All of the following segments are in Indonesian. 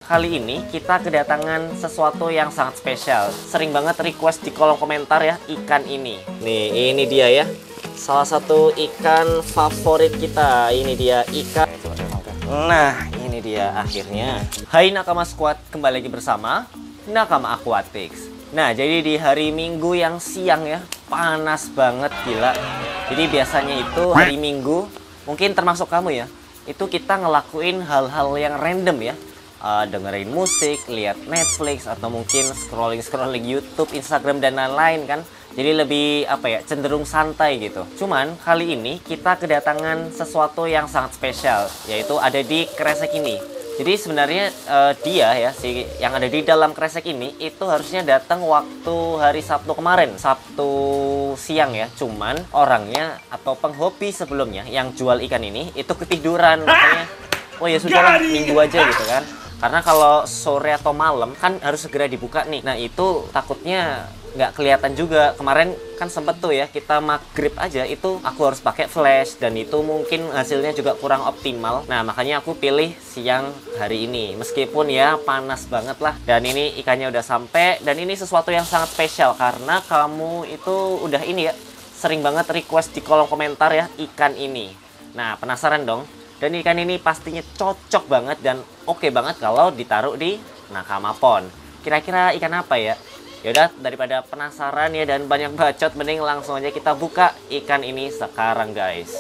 Kali ini kita kedatangan sesuatu yang sangat spesial. Sering banget request di kolom komentar ya, ikan ini. Nih, ini dia ya. Salah satu ikan favorit kita. Ini dia ikan. Nah, ini dia akhirnya. Hai Nakama Squad, kembali lagi bersama Nakama Aquatics. Nah, jadi di hari Minggu yang siang ya, panas banget gila. Jadi biasanya itu hari Minggu, mungkin termasuk kamu ya, itu kita ngelakuin hal-hal yang random ya. Dengerin musik, lihat Netflix, atau mungkin scrolling YouTube, Instagram, dan lain-lain kan. Jadi lebih cenderung santai gitu. Cuman kali ini kita kedatangan sesuatu yang sangat spesial, yaitu ada di kresek ini. Jadi sebenarnya dia ya, yang ada di dalam kresek ini itu harusnya datang waktu hari Sabtu kemarin, Sabtu siang ya. Cuman orangnya atau penghobi sebelumnya yang jual ikan ini itu ketiduran, makanya oh ya sudahlah, Minggu aja gitu kan. Karena kalau sore atau malam kan harus segera dibuka nih. Nah itu takutnya nggak kelihatan juga. Kemarin kan sempet tuh ya, kita maghrib aja itu aku harus pakai flash, dan itu mungkin hasilnya juga kurang optimal. Nah makanya aku pilih siang hari ini, meskipun ya panas banget lah. Dan ini ikannya udah sampai, dan ini sesuatu yang sangat spesial karena kamu itu udah ini ya, sering banget request di kolom komentar ya ikan ini. Nah penasaran dong? Dan ikan ini pastinya cocok banget dan oke banget kalau ditaruh di Nakama Pond. Kira-kira ikan apa ya? Yaudah, daripada penasaran ya dan banyak bacot, mending langsung aja kita buka ikan ini sekarang guys.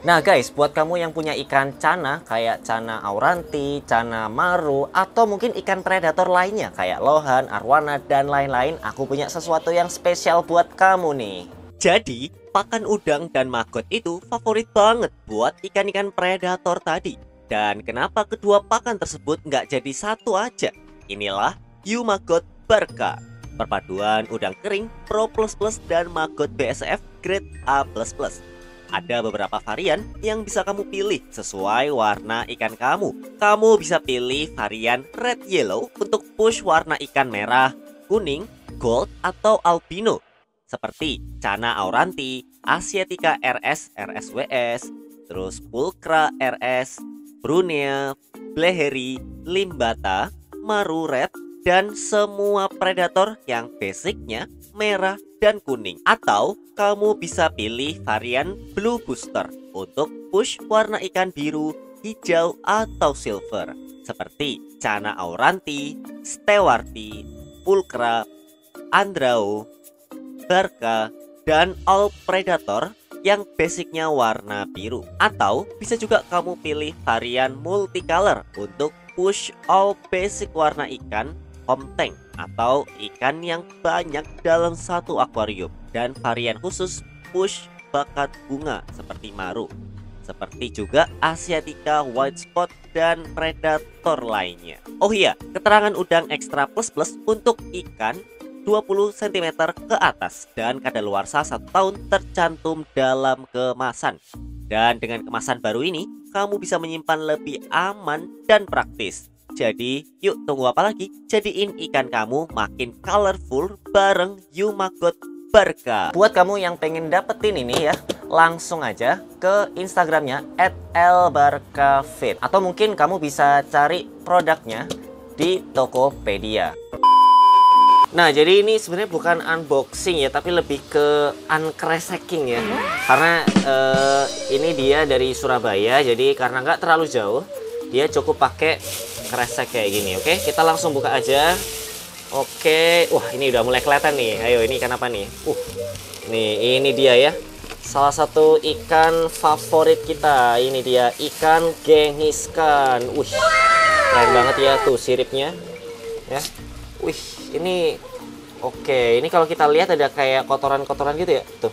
Nah guys, buat kamu yang punya ikan cana kayak cana auranti, cana maru, atau mungkin ikan predator lainnya kayak lohan, arwana, dan lain-lain, aku punya sesuatu yang spesial buat kamu nih. Jadi, pakan udang dan maggot itu favorit banget buat ikan-ikan predator tadi. Dan kenapa kedua pakan tersebut nggak jadi satu aja? Inilah Maggot Barca, perpaduan udang kering Pro++ dan maggot BSF grade A++. Ada beberapa varian yang bisa kamu pilih sesuai warna ikan kamu. Kamu bisa pilih varian red yellow untuk push warna ikan merah, kuning, gold, atau albino, seperti cana auranti, asiatica RS, RSWS, terus pulcra RS, brunea, bleheri, limbata, maru red, dan semua predator yang basicnya merah dan kuning. Atau kamu bisa pilih varian blue booster untuk push warna ikan biru, hijau, atau silver, seperti cana auranti, stewarti, pulcra, andrao, Barca, dan all predator yang basicnya warna biru. Atau bisa juga kamu pilih varian multicolor untuk push all basic warna ikan home tank atau ikan yang banyak dalam satu akuarium, dan varian khusus push bakat bunga seperti maru, seperti juga asiatica white spot dan predator lainnya. Oh iya, keterangan udang ekstra plus untuk ikan 20 cm ke atas dan kadaluarsa 1 tahun tercantum dalam kemasan. Dan dengan kemasan baru ini, kamu bisa menyimpan lebih aman dan praktis. Jadi, yuk tunggu apa lagi? Jadiin ikan kamu makin colorful bareng Maggot Barca. Buat kamu yang pengen dapetin ini ya, langsung aja ke Instagramnya @lbarcafeed, atau mungkin kamu bisa cari produknya di Tokopedia. Nah, jadi ini sebenarnya bukan unboxing ya, tapi lebih ke uncreseking ya. Karena ini dia dari Surabaya, jadi karena nggak terlalu jauh, dia cukup pakai kresek kayak gini. Oke, kita langsung buka aja. Oke, wah ini udah mulai kelihatan nih. Ayo, ini ikan apa nih? Nih, ini dia ya. Salah satu ikan favorit kita. Ini dia ikan gengiskan. Keren banget ya tuh siripnya. Ya. Ini oke. Ini kalau kita lihat ada kayak kotoran-kotoran gitu ya. Tuh,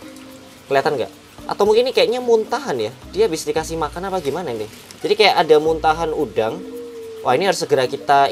kelihatan nggak? Atau mungkin ini kayaknya muntahan ya. Dia habis dikasih makan apa gimana nih? Jadi kayak ada muntahan udang. Wah, ini harus segera kita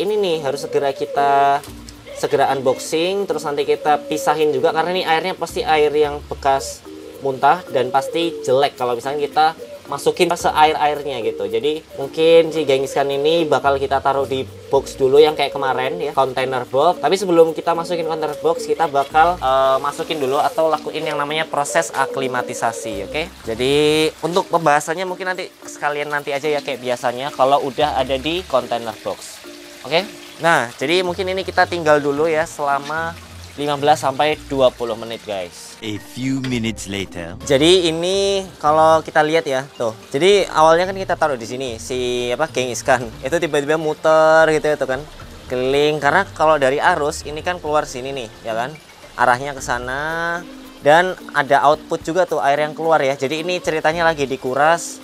segera unboxing. Terus nanti kita pisahin juga, karena ini airnya pasti air yang bekas muntah dan pasti jelek kalau misalnya kita masukin seair-airnya gitu. Jadi mungkin si Genghis-Khan ini bakal kita taruh di box dulu yang kayak kemarin ya, container box. Tapi sebelum kita masukin container box, kita bakal masukin dulu atau lakuin yang namanya proses aklimatisasi, oke? Jadi untuk pembahasannya mungkin nanti sekalian nanti aja ya kayak biasanya kalau udah ada di container box. Oke? Nah, jadi mungkin ini kita tinggal dulu ya selama 15-20 menit guys. A few minutes later. Jadi ini kalau kita lihat ya tuh. Jadi awalnya kan kita taruh di sini si Genghis-Khan itu tiba-tiba muter gitu ya tuh kan, keliling karena kalau dari arus ini kan keluar sini nih ya kan, arahnya ke sana dan ada output juga tuh air yang keluar ya. Jadi ini ceritanya lagi dikuras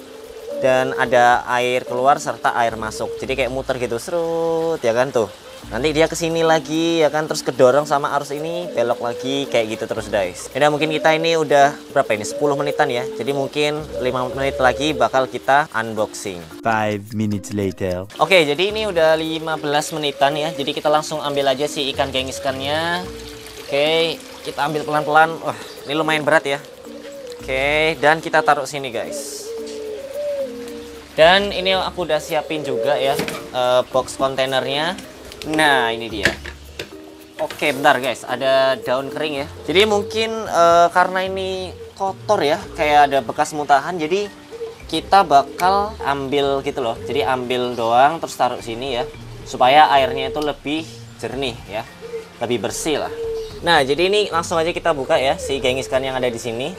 dan ada air keluar serta air masuk. Jadi kayak muter gitu serut ya kan tuh. Nanti dia kesini lagi ya kan, terus kedorong sama arus ini belok lagi kayak gitu terus guys. Jadi mungkin kita ini udah berapa ini 10 menitan ya, jadi mungkin 5 menit lagi bakal kita unboxing. 5 minutes later. Oke, jadi ini udah 15 menitan ya, jadi kita langsung ambil aja si ikan Genghis-Khan-nya. Oke, kita ambil pelan-pelan. Wah, ini lumayan berat ya. Oke, dan kita taruh sini guys. Dan ini aku udah siapin juga ya box kontainernya. Nah ini dia. Oke bentar guys, ada daun kering ya. Jadi mungkin karena ini kotor ya, kayak ada bekas muntahan, jadi kita bakal ambil gitu loh. Jadi ambil doang terus taruh sini ya, supaya airnya itu lebih jernih ya, lebih bersih lah. Nah jadi ini langsung aja kita buka ya si Genghis-Khan yang ada di sini.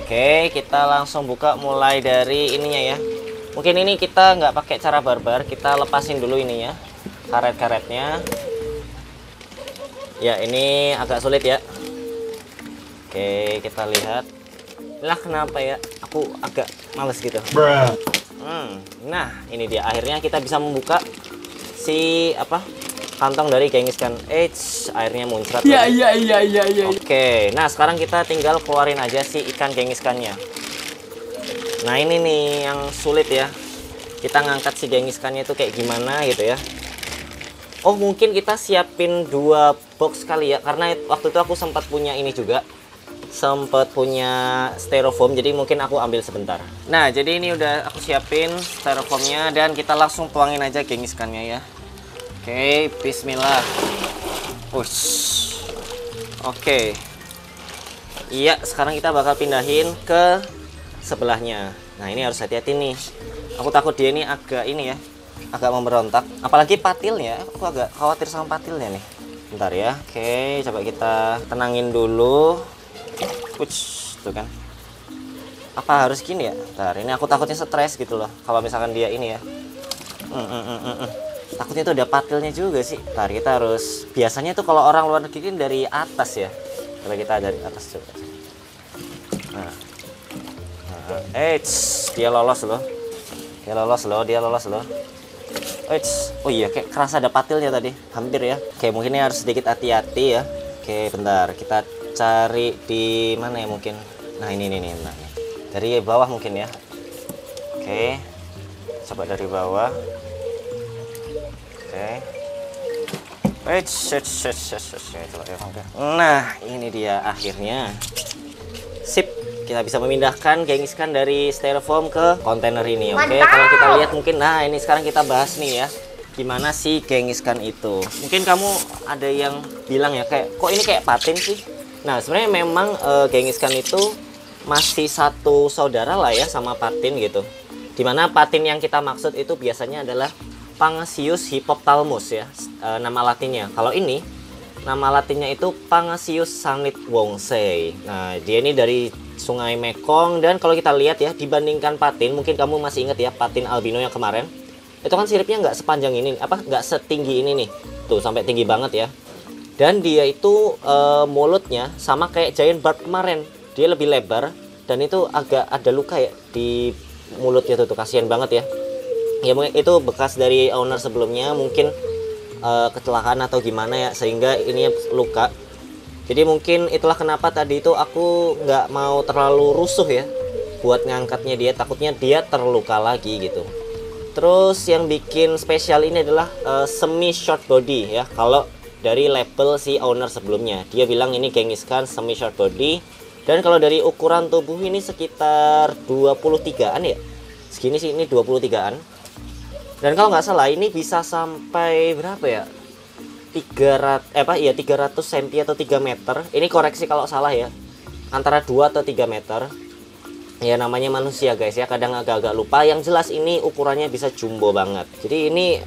Oke, kita langsung buka mulai dari ininya ya. Mungkin ini kita nggak pakai cara barbar, kita lepasin dulu ininya, karet-karetnya. Ya ini agak sulit ya. Oke, kita lihat. Lah kenapa ya? Aku agak males gitu. Nah ini dia, akhirnya kita bisa membuka si kantong dari Genghis-Khan. Airnya muncrat. Iya. Oke, nah sekarang kita tinggal keluarin aja si ikan Genghis-Khan-nya. Nah ini nih yang sulit ya. Kita ngangkat si Genghis-Khan-nya itu kayak gimana gitu ya. Oh mungkin kita siapin 2 box kali ya, karena waktu itu aku sempat punya ini juga, sempat punya styrofoam, jadi mungkin aku ambil sebentar. Nah jadi ini udah aku siapin styrofoamnya dan kita langsung tuangin aja Genghis-Khan-nya ya. Oke, bismillah. Oke. Iya, sekarang kita bakal pindahin ke sebelahnya. Nah ini harus hati-hati nih, aku takut dia ini agak ini ya, agak memberontak, apalagi patilnya. Aku agak khawatir sama patilnya nih. Bentar ya. Oke, coba kita tenangin dulu. Tuh kan, apa harus gini ya? Bentar, ini aku takutnya stres gitu loh kalau misalkan dia ini ya. Takutnya tuh ada patilnya juga sih. Bentar, kita harus, biasanya tuh kalau orang luar negeri dari atas ya. Coba kita dari atas coba. Dia lolos loh. Dia lolos loh. Oh iya, kayak kerasa ada patilnya tadi, hampir ya. Oke, mungkin ini harus sedikit hati-hati ya. Oke, bentar, kita cari di mana ya mungkin. Nah ini nih, nah, nih. Dari bawah mungkin ya. Oke, coba dari bawah. Oke. Nah ini dia akhirnya. Sip, kita bisa memindahkan Genghis-Khan dari styrofoam ke kontainer ini. Oke, kalau kita lihat mungkin, nah ini sekarang kita bahas nih ya, gimana sih Genghis-Khan itu. Mungkin kamu ada yang bilang ya, kayak kok ini kayak patin sih. Nah sebenarnya memang Genghis-Khan itu masih satu saudara lah ya sama patin gitu. Dimana patin yang kita maksud itu biasanya adalah Pangasius hippophthalmus ya, nama latinnya. Kalau ini nama latinnya itu Pangasius sanitwongse. Nah dia ini dari Sungai Mekong, dan kalau kita lihat ya, dibandingkan patin, mungkin kamu masih ingat ya patin albino yang kemarin, itu kan siripnya nggak sepanjang ini, nggak setinggi ini nih, tuh sampai tinggi banget ya. Dan dia itu mulutnya sama kayak giant barb kemarin, dia lebih lebar dan itu agak ada luka ya di mulutnya tuh kasihan banget ya. Ya mungkin itu bekas dari owner sebelumnya, mungkin kecelakaan atau gimana ya, sehingga ini luka. Jadi mungkin itulah kenapa tadi itu aku nggak mau terlalu rusuh ya buat ngangkatnya dia, takutnya dia terluka lagi gitu. Terus yang bikin spesial ini adalah semi short body ya. Kalau dari label si owner sebelumnya, dia bilang ini Genghis-Khan semi short body, Dan kalau dari ukuran tubuh ini sekitar 23-an ya. Segini sih, ini 23-an. Dan kalau nggak salah ini bisa sampai berapa ya? 300 cm atau 3 meter. Ini koreksi kalau salah ya. Antara 2 atau 3 meter. Ya namanya manusia guys ya, kadang agak-agak lupa. Yang jelas ini ukurannya bisa jumbo banget. Jadi ini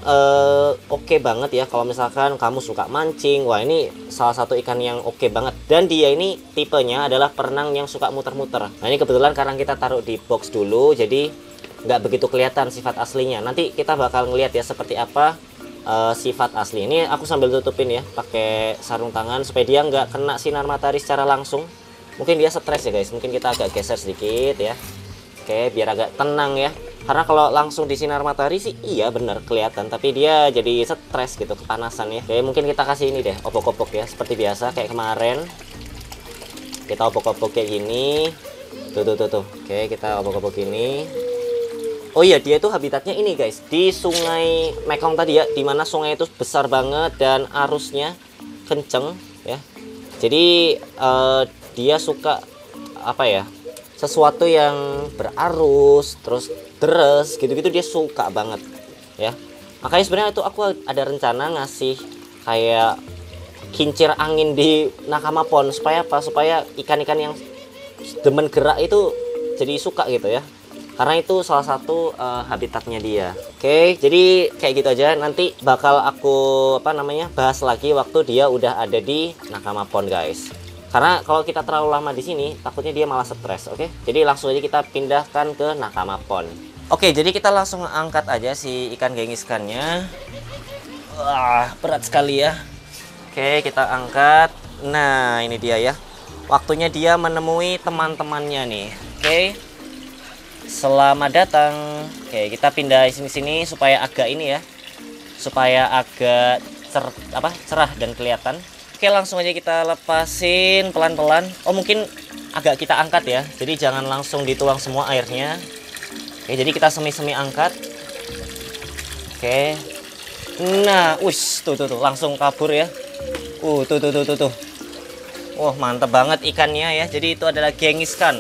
oke banget ya kalau misalkan kamu suka mancing. Wah, ini salah satu ikan yang oke banget. Dan dia ini tipenya adalah perenang yang suka muter-muter. Nah ini kebetulan karena kita taruh di box dulu, jadi nggak begitu kelihatan sifat aslinya. Nanti kita bakal ngeliat ya seperti apa sifat asli. Ini aku sambil tutupin ya pakai sarung tangan supaya dia nggak kena sinar matahari secara langsung. Mungkin dia stres ya guys, mungkin kita agak geser sedikit ya. Oke, biar agak tenang ya. Karena kalau langsung di sinar matahari sih iya bener kelihatan, tapi dia jadi stres gitu, kepanasan ya. Oke, mungkin kita kasih ini deh, obok-obok ya, seperti biasa kayak kemarin. Kita obok-obok kayak gini. Tuh. Oke, kita obok-obok gini. Oh iya, dia itu habitatnya ini guys, di Sungai Mekong tadi ya, dimana sungai itu besar banget dan arusnya kenceng ya. Jadi dia suka apa ya, sesuatu yang berarus terus deres gitu-gitu, dia suka banget ya. Makanya sebenarnya itu aku ada rencana ngasih kayak kincir angin di Nakama Pond supaya apa, supaya ikan-ikan yang demen gerak itu jadi suka gitu ya, karena itu salah satu habitatnya dia. Oke, jadi kayak gitu aja. Nanti bakal aku bahas lagi waktu dia udah ada di Nakama Pond guys. Karena kalau kita terlalu lama di sini, takutnya dia malah stres. Oke, jadi langsung aja kita pindahkan ke Nakama Pond. Oke, jadi kita langsung angkat aja si ikan gengiskannya. Wah, berat sekali ya. Oke, kita angkat. Nah, ini dia ya. Waktunya dia menemui teman-temannya nih. Oke. Selamat datang. Oke, kita pindah sini supaya agak ini ya. Supaya agak cerah dan kelihatan. Oke, langsung aja kita lepasin pelan-pelan. Oh, mungkin agak kita angkat ya. Jadi jangan langsung dituang semua airnya. Oke, jadi kita semi-semi angkat. Oke. Nah, tuh langsung kabur ya. Tuh. Wah, mantep banget ikannya ya. Jadi itu adalah gengiskan.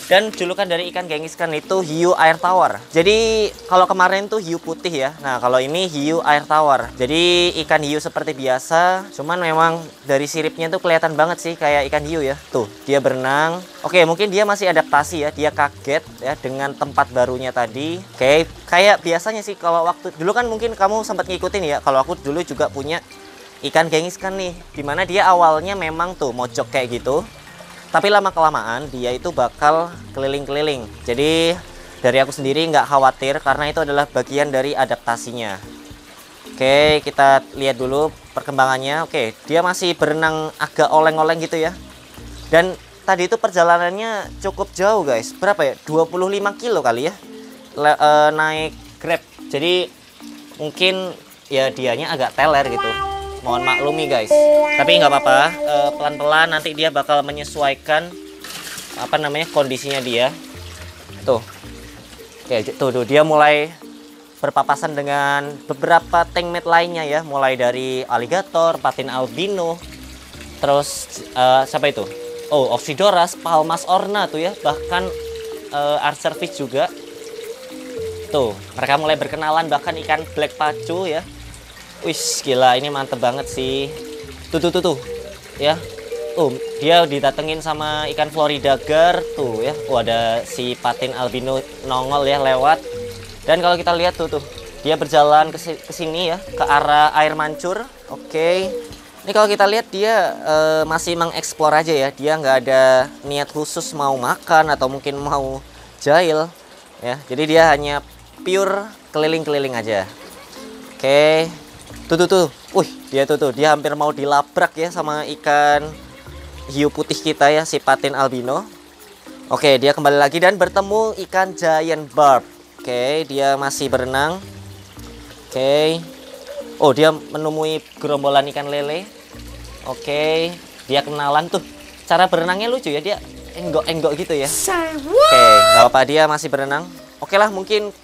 Dan julukan dari ikan gengiskan itu hiu air tawar. Jadi kalau kemarin tuh hiu putih ya. Nah, kalau ini hiu air tawar. Jadi ikan hiu seperti biasa, cuman memang dari siripnya tuh kelihatan banget sih kayak ikan hiu ya. Tuh, dia berenang. Oke, mungkin dia masih adaptasi ya. Dia kaget ya dengan tempat barunya tadi. Oke, kayak biasanya sih kalau waktu dulu kan mungkin kamu sempat ngikutin ya. Kalau aku dulu juga punya ikan gengiskan nih, dimana dia awalnya memang tuh mojok kayak gitu. Tapi lama-kelamaan dia itu bakal keliling-keliling. Jadi dari aku sendiri nggak khawatir karena itu adalah bagian dari adaptasinya. Oke, kita lihat dulu perkembangannya. Oke, dia masih berenang agak oleng-oleng gitu ya. Dan tadi itu perjalanannya cukup jauh guys. Berapa ya? 25 kilo kali ya. Naik Grab. Jadi mungkin ya dianya agak teler gitu. Mohon maklumi guys, tapi nggak apa-apa, pelan-pelan nanti dia bakal menyesuaikan kondisinya dia. Tuh, oke, tuh dia mulai berpapasan dengan beberapa tankmate lainnya ya, mulai dari alligator, patin albino, terus siapa itu? Oh, Oxydoras, Palmas orna tuh ya, bahkan archerfish juga. Tuh, mereka mulai berkenalan, bahkan ikan black pacu ya. Wih, gila, ini mantep banget sih. Tuh. Ya. Dia didatengin sama ikan Florida gar tuh ya. Ada si patin albino nongol ya lewat. Dan kalau kita lihat tuh, dia berjalan ke sini ya, ke arah air mancur. Oke. Ini kalau kita lihat dia masih mengeksplor aja ya. Dia nggak ada niat khusus mau makan atau mungkin mau jail ya. Jadi dia hanya pure keliling-keliling aja. Oke. Tuh. Dia hampir mau dilabrak ya sama ikan hiu putih kita ya, si patin albino. Oke, dia kembali lagi dan bertemu ikan giant barb. Oke, dia masih berenang. Oke. Oh, dia menemui gerombolan ikan lele. Oke, dia kenalan tuh. Cara berenangnya lucu ya, dia enggok-enggok gitu ya. Oke, nggak apa-apa, dia masih berenang. Oke lah, mungkin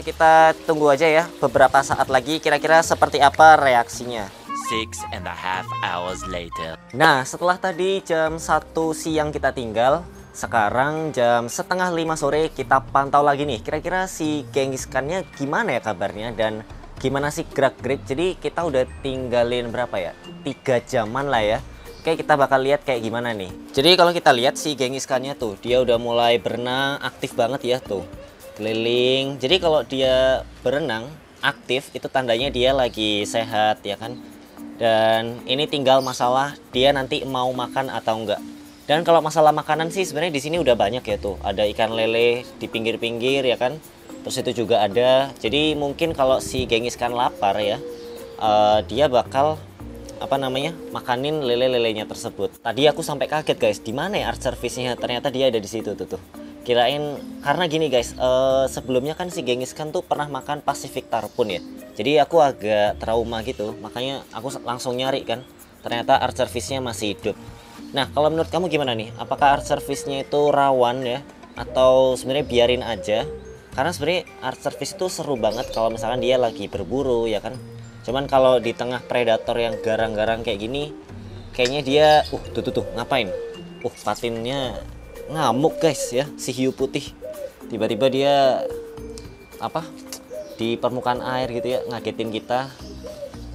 kita tunggu aja ya beberapa saat lagi kira-kira seperti apa reaksinya. 6.5 hours later. Nah, setelah tadi jam 1 siang kita tinggal, sekarang jam setengah 5 sore kita pantau lagi nih. Kira-kira si Genghis Khan-nya gimana ya kabarnya dan gimana sih gerak-gerik. Jadi kita udah tinggalin berapa ya? 3 jaman lah ya. Oke, kita bakal lihat kayak gimana nih. Jadi kalau kita lihat si Genghis Khan-nya tuh, dia udah mulai berenang aktif banget ya tuh. Keliling. Jadi kalau dia berenang aktif itu tandanya dia lagi sehat ya kan. Dan ini tinggal masalah dia nanti mau makan atau enggak. Dan kalau masalah makanan sih sebenarnya di sini udah banyak ya tuh. Ada ikan lele di pinggir-pinggir ya kan. Terus itu juga ada. Jadi mungkin kalau si Genghis Khan lapar ya, dia bakal makanin lele-lelenya tersebut. Tadi aku sampai kaget guys, di mana ya art service-nya? Ternyata dia ada di situ tuh. Kirain karena gini guys, sebelumnya kan si Genghis Khan tuh pernah makan Pacific Tarpon ya. Jadi aku agak trauma gitu, makanya aku langsung nyari kan. Ternyata art service-nya masih hidup. Nah, kalau menurut kamu gimana nih? Apakah art service-nya itu rawan ya? Atau sebenarnya biarin aja? Karena sebenarnya art service itu seru banget kalau misalkan dia lagi berburu ya kan. Cuman kalau di tengah predator yang garang-garang kayak gini, kayaknya dia, tuh ngapain? Patinnya ngamuk guys ya, si hiu putih. Tiba-tiba dia di permukaan air gitu ya, ngagetin kita.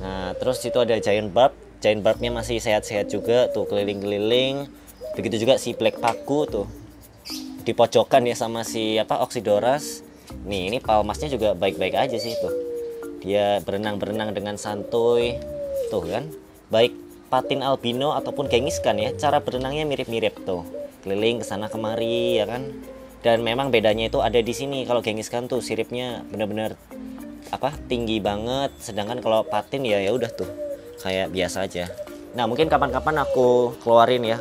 Nah, terus itu ada giant barb. Giant barbnya masih sehat-sehat juga tuh, keliling-keliling. Begitu juga si black pacu tuh, di pojokan ya sama si Oxydoras. Nih, ini palmasnya juga baik-baik aja sih tuh. Dia berenang-berenang dengan santuy. Tuh kan, baik patin albino ataupun Genghis Khan ya, cara berenangnya mirip-mirip tuh. Keliling kesana kemari ya kan. Dan memang bedanya itu ada di sini. Kalau Genghis Khan tuh siripnya bener-bener tinggi banget, sedangkan kalau patin ya udah tuh kayak biasa aja. Nah, mungkin kapan-kapan aku keluarin ya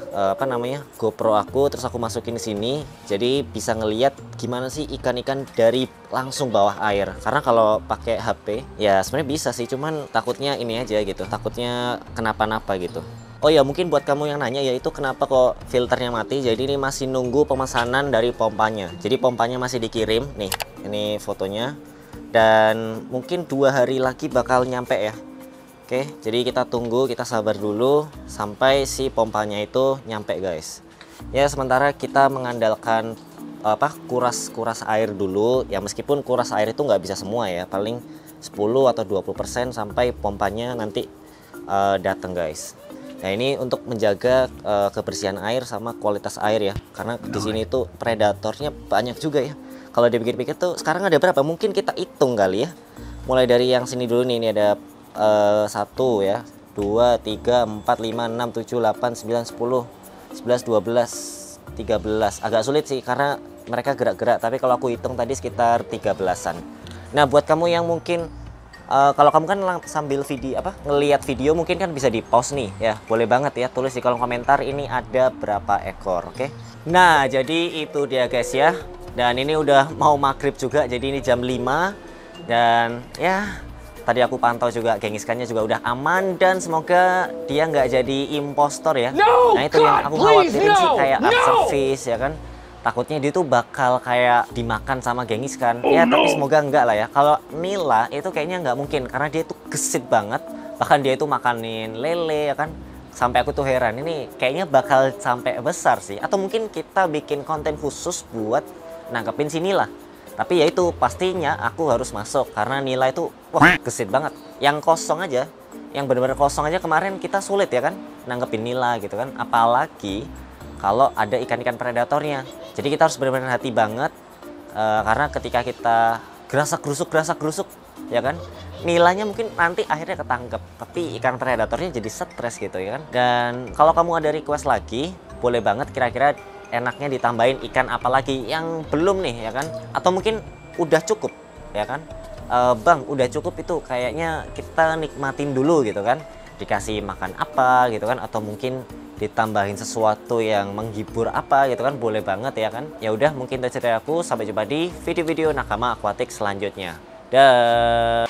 GoPro aku, terus aku masukin sini, jadi bisa ngeliat gimana sih ikan-ikan dari langsung bawah air. Karena kalau pakai HP ya sebenarnya bisa sih, cuman takutnya ini aja gitu, takutnya kenapa-napa gitu. Oh ya, mungkin buat kamu yang nanya ya, itu kenapa kok filternya mati. Jadi ini masih nunggu pemesanan dari pompanya. Jadi pompanya masih dikirim nih, ini fotonya. Dan mungkin 2 hari lagi bakal nyampe ya. Oke, jadi kita tunggu, kita sabar dulu sampai si pompanya itu nyampe guys. Ya, sementara kita mengandalkan kuras air dulu. Ya meskipun kuras air itu nggak bisa semua ya, paling 10 atau 20% sampai pompanya nanti datang guys. Nah, ini untuk menjaga kebersihan air sama kualitas air ya. Karena di sini tuh predatornya banyak juga ya. Kalau dipikir-pikir tuh sekarang ada berapa? Mungkin kita hitung kali ya. Mulai dari yang sini dulu nih, ini ada 1 ya, 2, 3, 4, 5, 6, 7, 8, 9, 10, 11, 12, 13. Agak sulit sih karena mereka gerak-gerak, tapi kalau aku hitung tadi sekitar 13-an. Nah, buat kamu yang mungkin kalau kamu kan sambil ngelihat video, mungkin kan bisa di pause nih ya. Boleh banget ya, tulis di kolom komentar ini ada berapa ekor, oke? Nah, jadi itu dia guys ya. Dan ini udah mau maghrib juga, jadi ini jam 5. Dan ya, tadi aku pantau juga Genghis Khan-nya juga udah aman, dan semoga dia nggak jadi impostor ya. Nah, itu yang aku khawatirin sih, kayak art service ya kan. Takutnya dia tuh bakal kayak dimakan sama Genghis Khan. Ya, tapi semoga enggak lah ya. Kalau Nila itu kayaknya nggak mungkin, karena dia tuh gesit banget. Bahkan dia itu makanin lele ya kan. Sampai aku tuh heran, ini kayaknya bakal sampai besar sih. Atau mungkin kita bikin konten khusus buat nangkepin si Nila. Tapi ya itu pastinya aku harus masuk, karena Nila itu gesit banget. Yang kosong aja, yang benar-benar kosong aja kemarin kita sulit ya kan nangkepin Nila gitu kan. Apalagi kalau ada ikan-ikan predatornya. Jadi kita harus benar-benar hati banget, karena ketika kita gerasak gerusuk ya kan, Nilanya mungkin nanti akhirnya ketangkep, tapi ikan predatornya jadi stres gitu ya kan. Dan kalau kamu ada request lagi, boleh banget kira-kira enaknya ditambahin ikan apa lagi yang belum nih ya kan, atau mungkin udah cukup ya kan. Bang, udah cukup itu kayaknya kita nikmatin dulu gitu kan, dikasih makan apa gitu kan, atau mungkin ditambahin sesuatu yang menghibur apa gitu kan, boleh banget ya kan. Ya udah, mungkin itu cerita aku, sampai jumpa di video-video nakama akuatik selanjutnya. Dah.